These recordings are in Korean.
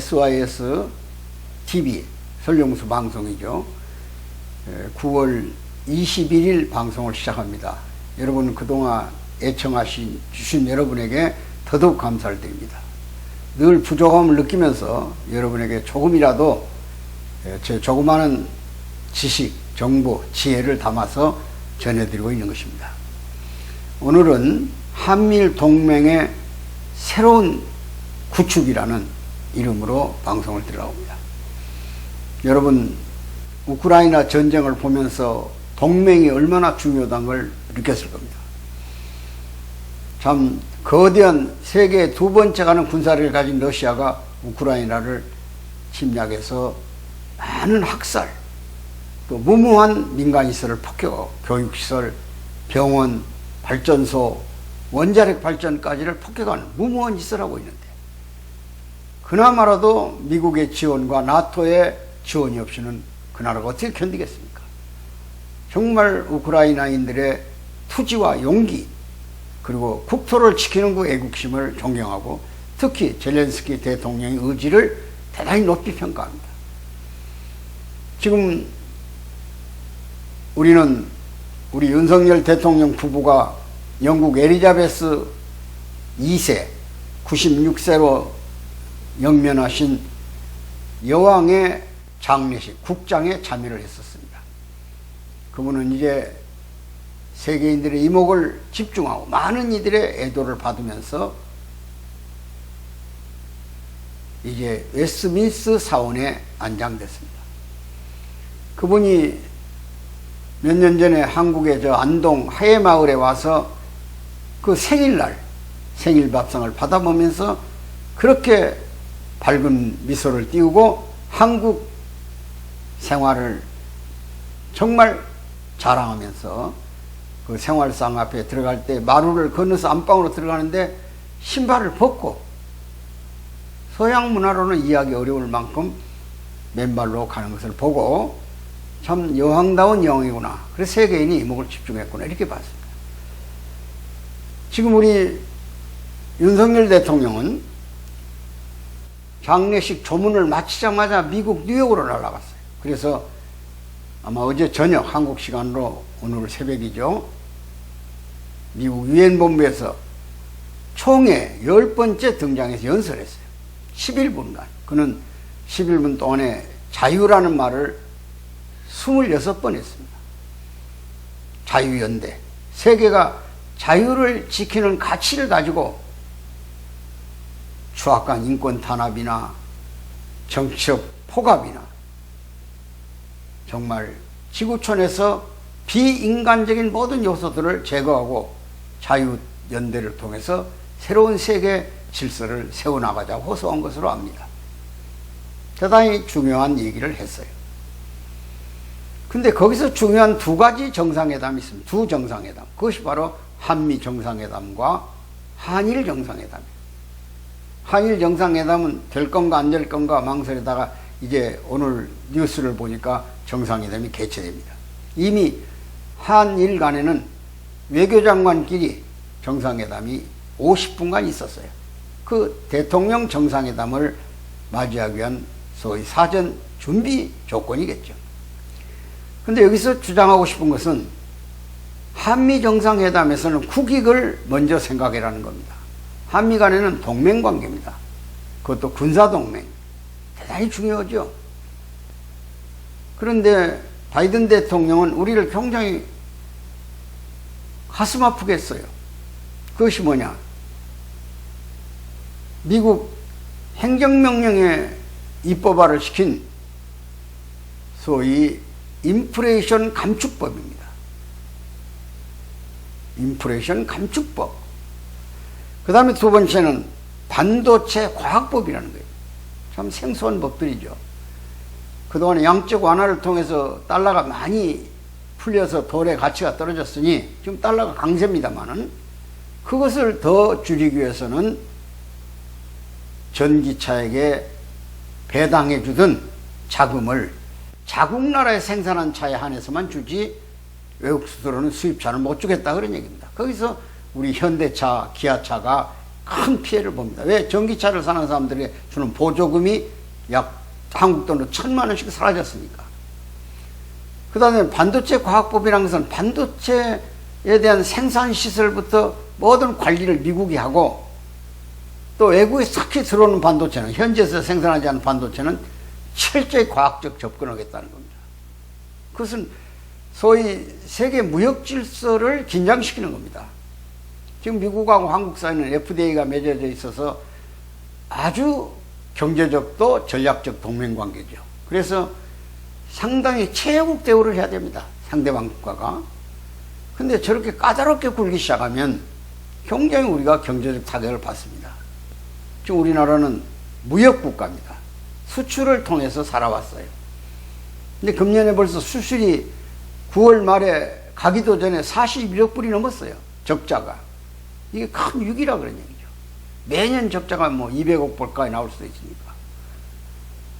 SYS TV 설령수 방송이죠. 9월 21일 방송을 시작합니다. 여러분 그동안 애청하신 여러분에게 더더욱 감사를 드립니다. 늘 부족함을 느끼면서 여러분에게 조금이라도 제 조그마한 지식, 정보, 지혜를 담아서 전해드리고 있는 것입니다. 오늘은 한미일 동맹의 새로운 구축이라는 이름으로 방송을 들어갑니다. 여러분 우크라이나 전쟁을 보면서 동맹이 얼마나 중요하다는 걸 느꼈을 겁니다. 참 거대한 세계 두 번째 가는 군사력을 가진 러시아가 우크라이나를 침략해서 많은 학살, 또 무모한 민간시설을 폭격하고 교육시설, 병원, 발전소, 원자력 발전까지를 폭격하는 무모한 짓을 하고 있는데 그나마라도 미국의 지원과 나토의 지원이 없이는 그 나라가 어떻게 견디겠습니까? 정말 우크라이나인들의 투지와 용기 그리고 국토를 지키는 그 애국심을 존경하고 특히 젤렌스키 대통령의 의지를 대단히 높이 평가합니다. 지금 우리는 우리 윤석열 대통령 부부가 영국 엘리자베스 2세 96세로 영면하신 여왕의 장례식, 국장에 참여를 했었습니다. 그분은 이제 세계인들의 이목을 집중하고 많은 이들의 애도를 받으면서 이제 웨스트민스터 사원에 안장됐습니다. 그분이 몇 년 전에 한국의 저 안동 하회마을에 와서 그 생일날 생일 밥상을 받아보면서 그렇게 밝은 미소를 띄우고 한국 생활을 정말 자랑하면서 그 생활상 앞에 들어갈 때 마루를 건너서 안방으로 들어가는데 신발을 벗고 서양 문화로는 이해하기 어려울 만큼 맨발로 가는 것을 보고 참 여왕다운 여왕이구나. 그래서 세계인이 이목을 집중했구나. 이렇게 봤습니다. 지금 우리 윤석열 대통령은 장례식 조문을 마치자마자 미국 뉴욕으로 날아갔어요. 그래서 아마 어제 저녁 한국 시간으로 오늘 새벽이죠. 미국 유엔 본부에서 총회 10번째 등장해서 연설했어요. 11분간. 그는 11분 동안에 자유라는 말을 26번 했습니다. 자유연대. 세계가 자유를 지키는 가치를 가지고 추악한 인권 탄압이나 정치적 폭압이나 정말 지구촌에서 비인간적인 모든 요소들을 제거하고 자유연대를 통해서 새로운 세계 질서를 세워나가자고 호소한 것으로 압니다. 대단히 중요한 얘기를 했어요. 근데 거기서 중요한 두 가지 정상회담이 있습니다. 두 정상회담. 그것이 바로 한미 정상회담과 한일 정상회담이에요. 한일 정상회담은 될 건가 안 될 건가 망설이다가 이제 오늘 뉴스를 보니까 정상회담이 개최됩니다. 이미 한일 간에는 외교장관끼리 정상회담이 50분간 있었어요. 그 대통령 정상회담을 맞이하기 위한 소위 사전 준비 조건이겠죠. 근데 여기서 주장하고 싶은 것은 한미 정상회담에서는 국익을 먼저 생각해라는 겁니다. 한미 간에는 동맹관계입니다. 그것도 군사동맹. 대단히 중요하죠. 그런데 바이든 대통령은 우리를 굉장히 가슴 아프게 했어요. 그것이 뭐냐? 미국 행정명령에 입법화를 시킨 소위 인플레이션 감축법입니다. 인플레이션 감축법. 그 다음에 두 번째는 반도체 과학법이라는 거예요. 참 생소한 법들이죠. 그동안 양적 완화를 통해서 달러가 많이 풀려서 돌의 가치가 떨어졌으니 지금 달러가 강세입니다만은 그것을 더 줄이기 위해서는 전기차에게 배당해 주던 자금을 자국 나라에 생산한 차에 한해서만 주지 외국 수수로는 수입차는 못 주겠다 그런 얘기입니다. 거기서 우리 현대차, 기아차가 큰 피해를 봅니다. 왜? 전기차를 사는 사람들이 주는 보조금이 약 한국 돈으로 1,000만 원씩 사라졌으니까. 그 다음에 반도체 과학법이라는 것은 반도체에 대한 생산 시설부터 모든 관리를 미국이 하고, 또 외국에 싹히 들어오는 반도체는, 현지에서 생산하지 않은 반도체는 철저히 과학적 접근하겠다는 겁니다. 그것은 소위 세계 무역 질서를 긴장시키는 겁니다. 지금 미국하고 한국 사이는 FDA가 맺어져 있어서 아주 경제적도 전략적 동맹 관계죠. 그래서 상당히 최애국 대우를 해야 됩니다. 상대방 국가가. 근데 저렇게 까다롭게 굴기 시작하면 굉장히 우리가 경제적 타격을 받습니다. 지금 우리나라는 무역 국가입니다. 수출을 통해서 살아왔어요. 근데 금년에 벌써 수출이 9월 말에 가기도 전에 41억 불이 넘었어요. 적자가. 이게 큰 위기라 그런 얘기죠. 매년 적자가 뭐 200억 불까지 나올 수도 있으니까.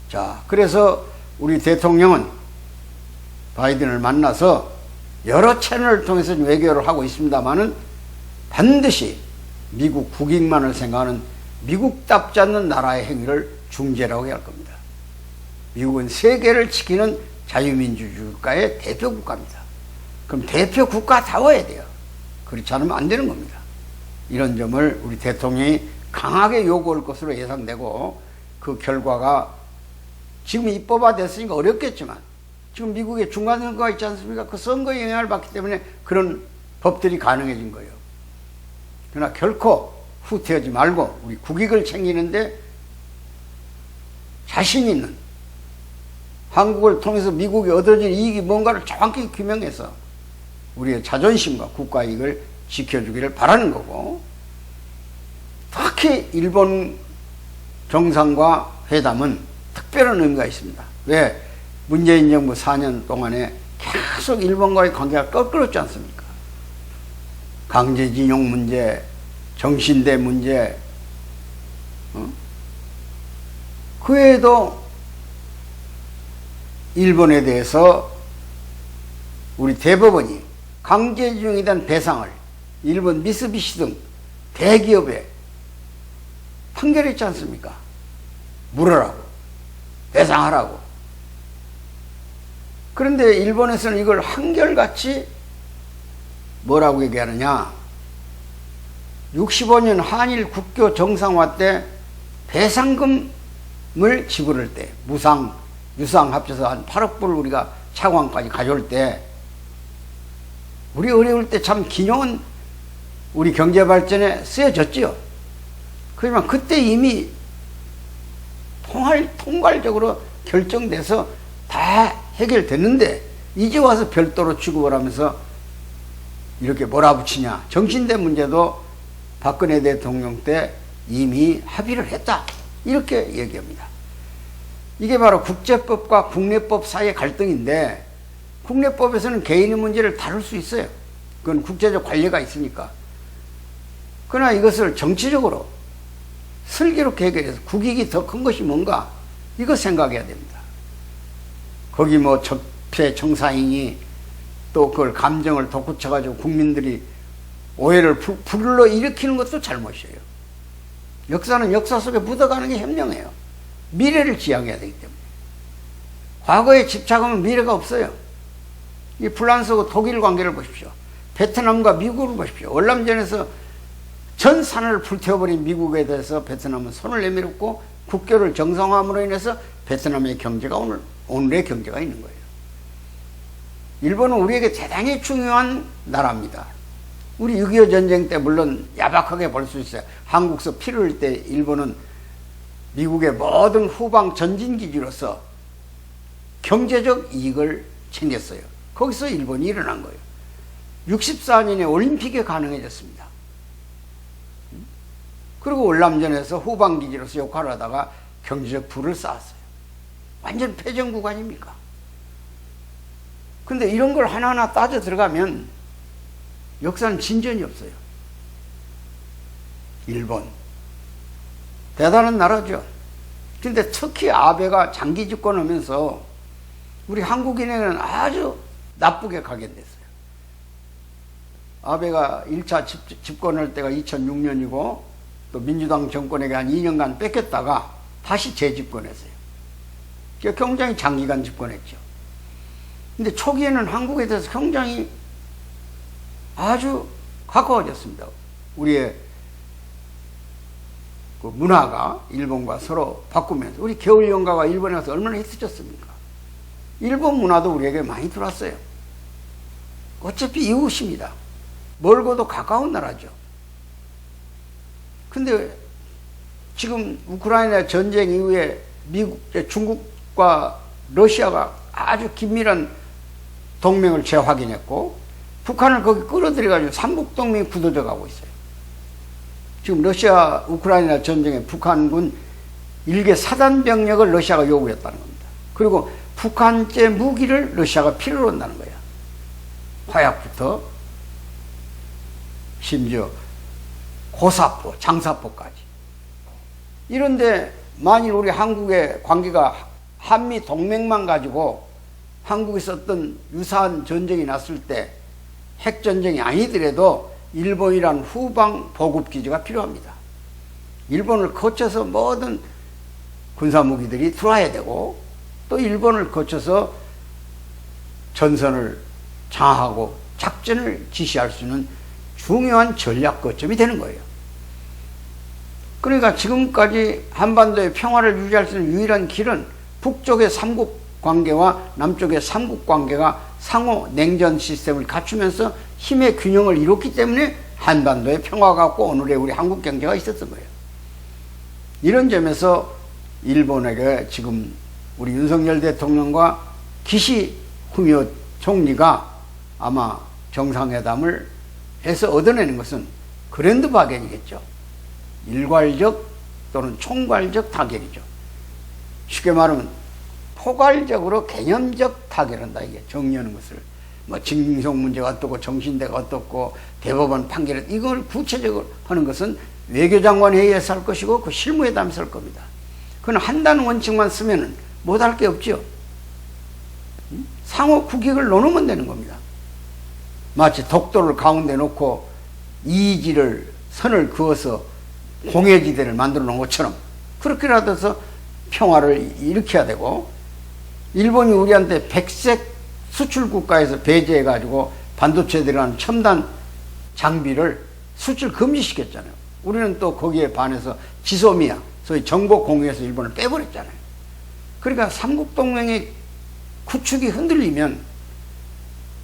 자, 그래서 우리 대통령은 바이든을 만나서 여러 채널을 통해서 외교를 하고 있습니다만은 반드시 미국 국익만을 생각하는 미국답지 않는 나라의 행위를 중재라고 해야 할 겁니다. 미국은 세계를 지키는 자유민주주의 국가의 대표 국가입니다. 그럼 대표 국가다워야 돼요. 그렇지 않으면 안 되는 겁니다. 이런 점을 우리 대통령이 강하게 요구할 것으로 예상되고, 그 결과가 지금 입법화 됐으니까 어렵겠지만 지금 미국에 중간선거가 있지 않습니까? 그 선거에 영향을 받기 때문에 그런 법들이 가능해진 거예요. 그러나 결코 후퇴하지 말고 우리 국익을 챙기는데 자신 있는, 한국을 통해서 미국이 얻어진 이익이 뭔가를 정확히 규명해서 우리의 자존심과 국가 이익을 지켜주기를 바라는 거고, 특히 일본 정상과 회담은 특별한 의미가 있습니다. 왜? 문재인 정부 4년 동안에 계속 일본과의 관계가 껄끄럽지 않습니까? 강제징용 문제, 정신대 문제, 그 외에도 일본에 대해서 우리 대법원이 강제징용에 대한 배상을 일본 미쓰비시 등 대기업에 판결했지 않습니까? 물으라고, 배상하라고. 그런데 일본에서는 이걸 한결같이 뭐라고 얘기하느냐, 65년 한일 국교 정상화 때 배상금을 지불할 때, 무상, 유상 합쳐서 한 8억 불을 우리가 차관까지 가져올 때, 우리 어려울 때 참 기념은 우리 경제 발전에 쓰여졌지요. 그렇지만 그때 이미 통괄적으로 결정돼서 다 해결됐는데, 이제 와서 별도로 취급을 하면서 이렇게 몰아붙이냐. 정신대 문제도 박근혜 대통령 때 이미 합의를 했다, 이렇게 얘기합니다. 이게 바로 국제법과 국내법 사이의 갈등인데, 국내법에서는 개인의 문제를 다룰 수 있어요. 그건 국제적 관례가 있으니까. 그러나 이것을 정치적으로 슬기롭게 해결해서 국익이 더 큰 것이 뭔가, 이거 생각해야 됩니다. 거기 뭐 적폐 청사인이 또 그걸 감정을 덧붙여가지고 국민들이 오해를 불러일으키는 것도 잘못이에요. 역사는 역사 속에 묻어가는 게 현명해요. 미래를 지향해야 되기 때문에. 과거에 집착하면 미래가 없어요. 이 프랑스하고 독일 관계를 보십시오. 베트남과 미국을 보십시오. 월남전에서 전 산을 불태워버린 미국에 대해서 베트남은 손을 내밀었고, 국교를 정상화함으로 인해서 베트남의 경제가 오늘의 경제가 있는 거예요. 일본은 우리에게 대단히 중요한 나라입니다. 우리 6.25 전쟁 때 물론 야박하게 볼 수 있어요. 한국서 피를 흘릴 때 일본은 미국의 모든 후방 전진기지로서 경제적 이익을 챙겼어요. 거기서 일본이 일어난 거예요. 64년에 올림픽이 가능해졌습니다. 그리고 월남전에서 후방기지로서 역할을 하다가 경제적 부를 쌓았어요. 완전 패전국 아닙니까? 근데 이런 걸 하나하나 따져 들어가면 역사는 진전이 없어요. 일본 대단한 나라죠. 근데 특히 아베가 장기 집권하면서 우리 한국인에게는 아주 나쁘게 각인됐어요. 아베가 1차 집권할 때가 2006년이고 또 민주당 정권에게 한 2년간 뺏겼다가 다시 재집권했어요. 굉장히 장기간 집권했죠. 근데 초기에는 한국에 대해서 굉장히 아주 가까워졌습니다. 우리의 그 문화가 일본과 서로 바꾸면서 우리 겨울연가가 일본에 가서 얼마나 힘쓰셨습니까? 일본 문화도 우리에게 많이 들어왔어요. 어차피 이웃입니다. 멀고도 가까운 나라죠. 근데 지금 우크라이나 전쟁 이후에 중국과 러시아가 아주 긴밀한 동맹을 재확인했고 북한을 거기 끌어들여가지고 삼국동맹이 굳어져 가고 있어요. 지금 러시아 우크라이나 전쟁에 북한군 일개 사단 병력을 러시아가 요구했다는 겁니다. 그리고 북한제 무기를 러시아가 필요로 한다는 거야. 화약부터 심지어 고사포, 장사포까지. 이런데 만일 우리 한국의 관계가 한미 동맹만 가지고 한국이 썼던 유사한 전쟁이 났을 때 핵전쟁이 아니더라도 일본이란 후방 보급기지가 필요합니다. 일본을 거쳐서 모든 군사무기들이 들어와야 되고 또 일본을 거쳐서 전선을 장악하고 작전을 지시할 수 있는 중요한 전략 거점이 되는 거예요. 그러니까 지금까지 한반도의 평화를 유지할 수 있는 유일한 길은 북쪽의 삼국 관계와 남쪽의 삼국 관계가 상호 냉전 시스템을 갖추면서 힘의 균형을 이뤘기 때문에 한반도의 평화가 없고 오늘의 우리 한국 경제가 있었던 거예요. 이런 점에서 일본에게 지금 우리 윤석열 대통령과 기시 후미오 총리가 아마 정상회담을 해서 얻어내는 것은 그랜드 바겐이겠죠. 일괄적 또는 총괄적 타결이죠. 쉽게 말하면 포괄적으로 개념적 타결한다. 이게 정리하는 것을. 뭐 징용 문제가 어떻고 정신대가 어떻고 대법원 판결 이걸 구체적으로 하는 것은 외교장관 회의에서 할 것이고 그 실무회담에서 할 겁니다. 그건 한다는 원칙만 쓰면은 못할 게 없죠. 상호 국익을 나누면 되는 겁니다. 마치 독도를 가운데 놓고 이지를 선을 그어서 공해지대를 만들어 놓은 것처럼 그렇게라도 해서 평화를 일으켜야 되고 일본이 우리한테 백색 수출 국가에서 배제해 가지고 반도체에 들어가는 첨단 장비를 수출 금지시켰잖아요. 우리는 또 거기에 반해서 지소미아 소위 정보 공유에서 일본을 빼버렸잖아요. 그러니까 삼국동맹의 구축이 흔들리면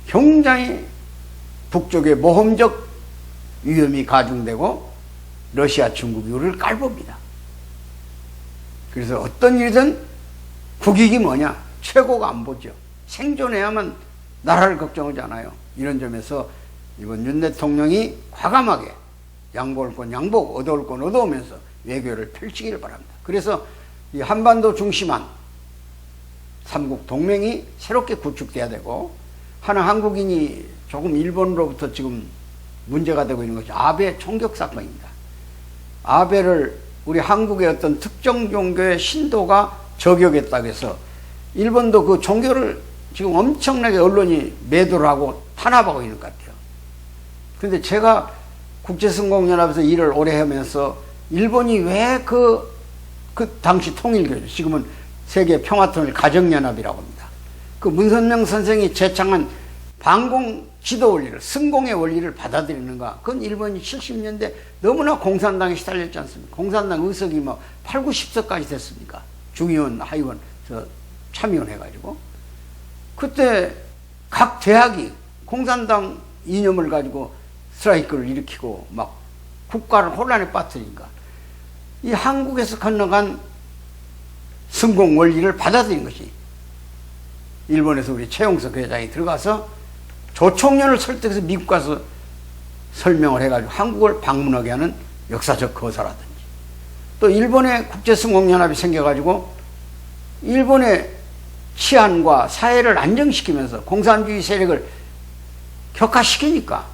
굉장히 북쪽의 모험적 위험이 가중되고 러시아, 중국이 우리를 깔봅니다. 그래서 어떤 일이든 국익이 뭐냐? 최고가 안보죠. 생존해야만 나라를 걱정하지 않아요. 이런 점에서 이번 윤 대통령이 과감하게 양보할 건 양보하고 얻어올 건 얻어오면서 외교를 펼치기를 바랍니다. 그래서 이 한반도 중심한 삼국 동맹이 새롭게 구축돼야 되고 하나 한국인이 조금 일본으로부터 지금 문제가 되고 있는 것이 아베 총격 사건입니다. 아베를 우리 한국의 어떤 특정 종교의 신도가 저격했다고 해서 일본도 그 종교를 지금 엄청나게 언론이 매도를 하고 탄압하고 있는 것 같아요. 그런데 제가 국제선공연합에서 일을 오래 하면서 일본이 왜 그 당시 통일교죠. 지금은 세계 평화통일 가정연합이라고 합니다. 그 문선명 선생이 제창한 반공 지도 원리를, 승공의 원리를 받아들이는가? 그건 일본이 70년대 너무나 공산당에 시달렸지 않습니까? 공산당 의석이 뭐 8, 90석까지 됐습니까? 중의원, 하의원, 참의원 해가지고. 그때 각 대학이 공산당 이념을 가지고 스트라이크를 일으키고 막 국가를 혼란에 빠뜨리니까 이 한국에서 건너간 승공 원리를 받아들인 것이 일본에서 우리 최용석 회장이 들어가서 조총련을 설득해서 미국 가서 설명을 해가지고 한국을 방문하게 하는 역사적 거사라든지 또 일본의 국제승공연합이 생겨가지고 일본의 치안과 사회를 안정시키면서 공산주의 세력을 격화시키니까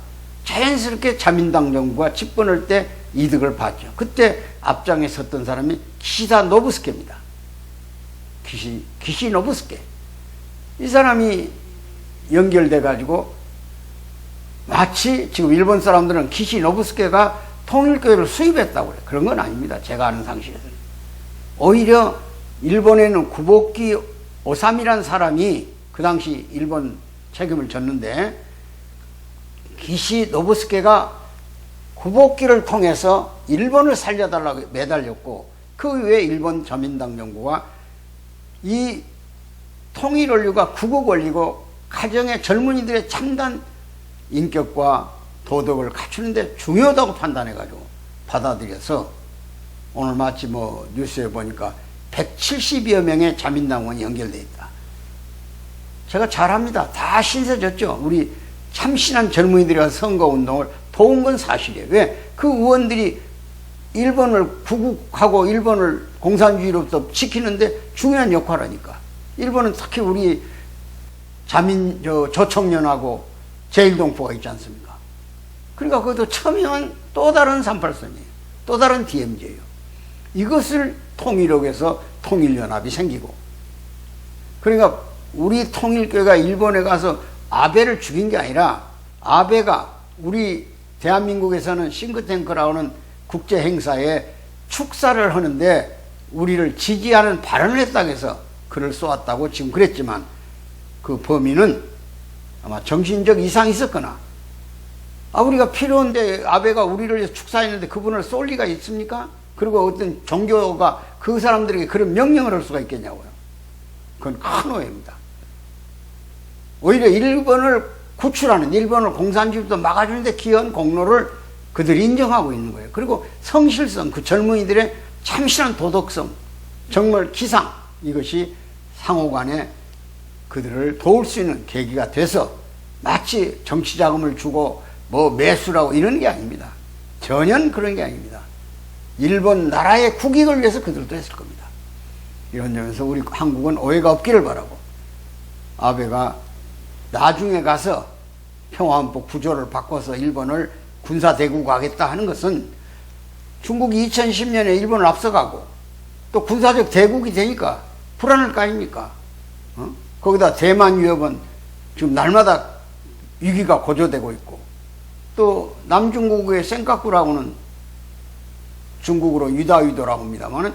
자연스럽게 자민당 정부가 집권할 때 이득을 봤죠. 그때 앞장에 섰던 사람이 기시다 노부스케입니다. 기시 노부스케. 이 사람이 연결돼 가지고 마치 지금 일본 사람들은 기시 노부스케가 통일교회를 수입했다고 그래. 그런 건 아닙니다. 제가 아는 상식에서는. 오히려 일본에는 구복기 오삼이라는 사람이 그 당시 일본 책임을 졌는데, 기시 노부스케가 구복기를 통해서 일본을 살려달라고 매달렸고, 그 외에 일본 자민당 정부가 이 통일 원리가 국익 원리고 가정의 젊은이들의 참단 인격과 도덕을 갖추는데 중요하다고 판단해가지고 받아들여서 오늘 마치 뭐 뉴스에 보니까 170여 명의 자민당원이 연결되어 있다. 제가 잘합니다. 다 신세졌죠. 우리 참신한 젊은이들이 선거운동을 도운 건 사실이에요. 왜? 그 의원들이 일본을 구국하고 일본을 공산주의로부터 지키는데 중요한 역할을 하니까. 일본은 특히 우리 저청년하고 제1동포가 있지 않습니까? 그러니까 그것도 첨예한 또 다른 38선이에요. 또 다른 DMZ예요. 이것을 통일하기 위해서 통일연합이 생기고, 그러니까 우리 통일교회가 일본에 가서 아베를 죽인 게 아니라, 아베가 우리 대한민국에서는 싱크탱크라고 하는 국제행사에 축사를 하는데 우리를 지지하는 발언을 했다고 해서 그를 쏘았다고 지금 그랬지만, 그 범인은 아마 정신적 이상이 있었거나, 우리가 필요한데 아베가 우리를 위해서 축사했는데 그분을 쏠 리가 있습니까? 그리고 어떤 종교가 그 사람들에게 그런 명령을 할 수가 있겠냐고요. 그건 큰 오해입니다. 오히려 일본을 구출하는, 일본을 공산주의부터 막아주는데 기여한 공로를 그들이 인정하고 있는 거예요. 그리고 성실성, 그 젊은이들의 참신한 도덕성, 정말 기상, 이것이 상호간에 그들을 도울 수 있는 계기가 돼서 마치 정치 자금을 주고 뭐 매수라고 이런 게 아닙니다. 전혀 그런 게 아닙니다. 일본 나라의 국익을 위해서 그들도 했을 겁니다. 이런 점에서 우리 한국은 오해가 없기를 바라고, 아베가 나중에 가서 평화헌법 구조를 바꿔서 일본을 군사대국하겠다 하는 것은 중국이 2010년에 일본을 앞서가고 또 군사적 대국이 되니까 불안할 거 아닙니까? 거기다 대만 위협은 지금 날마다 위기가 고조되고 있고, 또 남중국의 센카쿠라고는 중국으로 유다유도라고 합니다만은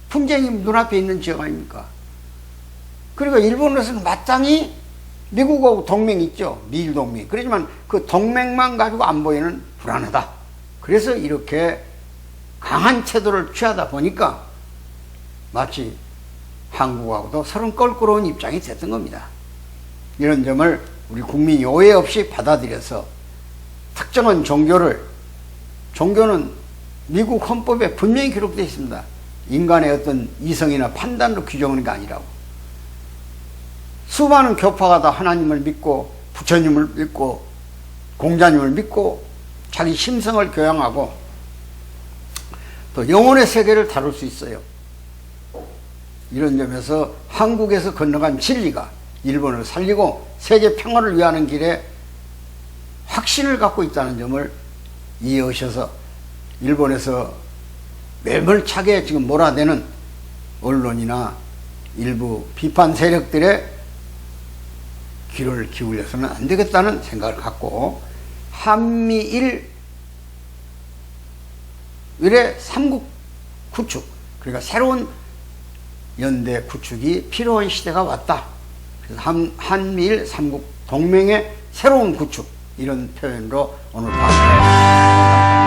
분쟁이 눈앞에 있는 지역 아닙니까? 그러니까 일본으로서는 마땅히 미국하고 동맹이 있죠. 미일 동맹. 그렇지만 그 동맹만 가지고 안보에는 불안하다. 그래서 이렇게 강한 태도를 취하다 보니까 마치 한국하고도 서로 껄끄러운 입장이 됐던 겁니다. 이런 점을 우리 국민이 오해 없이 받아들여서 특정한 종교는 미국 헌법에 분명히 기록되어 있습니다. 인간의 어떤 이성이나 판단으로 규정하는 게 아니라고. 수많은 교파가 다 하나님을 믿고 부처님을 믿고 공자님을 믿고 자기 심성을 교양하고 또 영혼의 세계를 다룰 수 있어요. 이런 점에서 한국에서 건너간 진리가 일본을 살리고 세계 평화를 위하는 길에 확신을 갖고 있다는 점을 이해하셔서 일본에서 매몰차게 지금 몰아대는 언론이나 일부 비판 세력들의 귀를 기울여서는 안 되겠다는 생각을 갖고, 한미일 일의 삼국 구축, 그러니까 새로운 연대 구축이 필요한 시대가 왔다. 그래서 한미일 삼국 동맹의 새로운 구축, 이런 표현으로 오늘 방송을